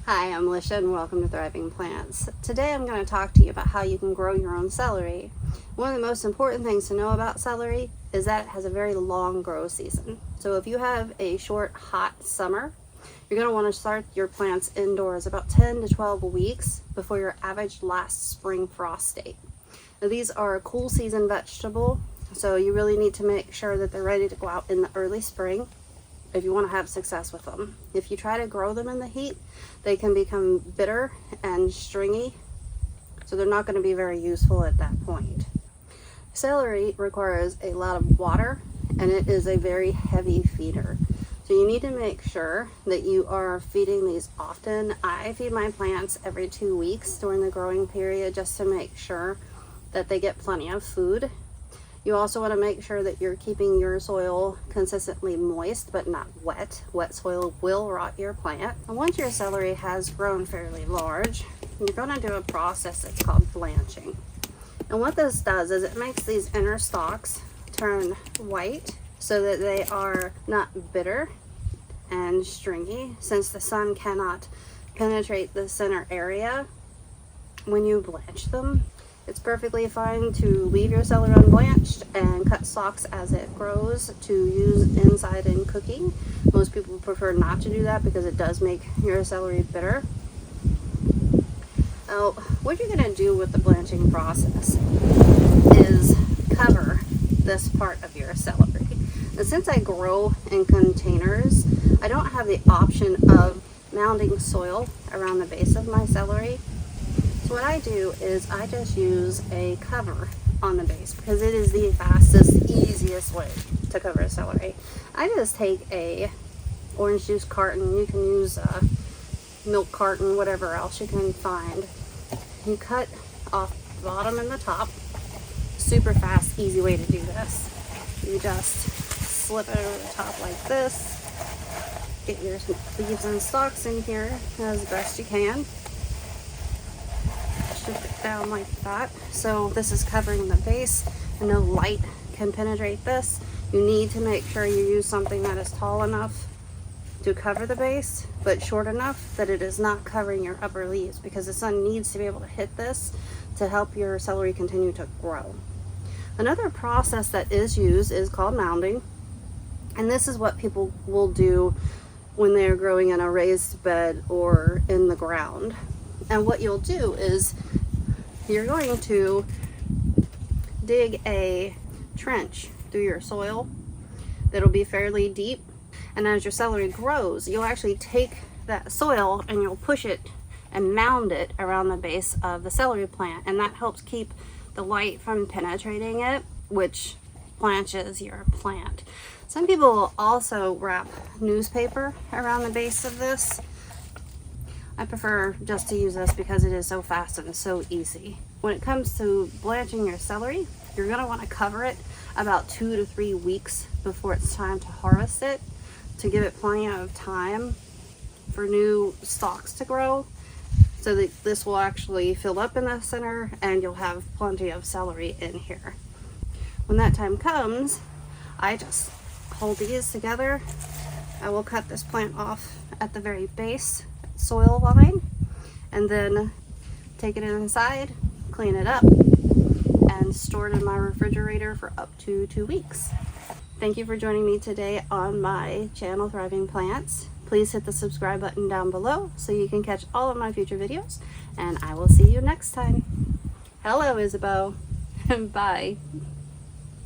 Hi, I'm Lisha and welcome to Thriving Plants. Today I'm going to talk to you about how you can grow your own celery. One of the most important things to know about celery is that it has a very long grow season. So if you have a short, hot summer, you're going to want to start your plants indoors about 10 to 12 weeks before your average last spring frost date. Now these are a cool season vegetable, so you really need to make sure that they're ready to go out in the early spring if you want to have success with them. If you try to grow them in the heat, they can become bitter and stringy, so they're not going to be very useful at that point. Celery requires a lot of water and it is a very heavy feeder. So you need to make sure that you are feeding these often. I feed my plants every 2 weeks during the growing period just to make sure that they get plenty of food. You also want to make sure that you're keeping your soil consistently moist but not wet. Wet soil will rot your plant. And once your celery has grown fairly large, you're going to do a process that's called blanching. And what this does is it makes these inner stalks turn white so that they are not bitter and stringy, since the sun cannot penetrate the center area when you blanch them. It's perfectly fine to leave your celery unblanched and cut stalks as it grows to use inside in cooking. Most people prefer not to do that because it does make your celery bitter. Now, what you're going to do with the blanching process is cover this part of your celery. Now, since I grow in containers, I don't have the option of mounding soil around the base of my celery. So what I do is I just use a cover on the base because it is the fastest, easiest way to cover celery. I just take a orange juice carton. You can use a milk carton, whatever else you can find. You cut off the bottom and the top. Super fast, easy way to do this. You just slip it over the top like this. Get your leaves and stalks in here as best you can. Shift it down like that. So this is covering the base and no light can penetrate this. You need to make sure you use something that is tall enough to cover the base, but short enough that it is not covering your upper leaves, because the sun needs to be able to hit this to help your celery continue to grow. Another process that is used is called mounding, and this is what people will do when they're growing in a raised bed or in the ground. And what you'll do is you're going to dig a trench through your soil that'll be fairly deep, and as your celery grows, you'll actually take that soil and you'll push it and mound it around the base of the celery plant, and that helps keep the light from penetrating it, which blanches your plant. Some people will also wrap newspaper around the base of this. I prefer just to use this because it is so fast and so easy. When it comes to blanching your celery, you're going to want to cover it about 2 to 3 weeks before it's time to harvest it, to give it plenty of time for new stalks to grow, so that this will actually fill up in the center and you'll have plenty of celery in here. When that time comes, I just hold these together. I will cut this plant off at the very base soil line and then take it inside, clean it up, and store it in my refrigerator for up to 2 weeks. Thank you for joining me today on my channel, Thriving Plants. Please hit the subscribe button down below so you can catch all of my future videos, and I will see you next time. Hello, Isabeau. Bye.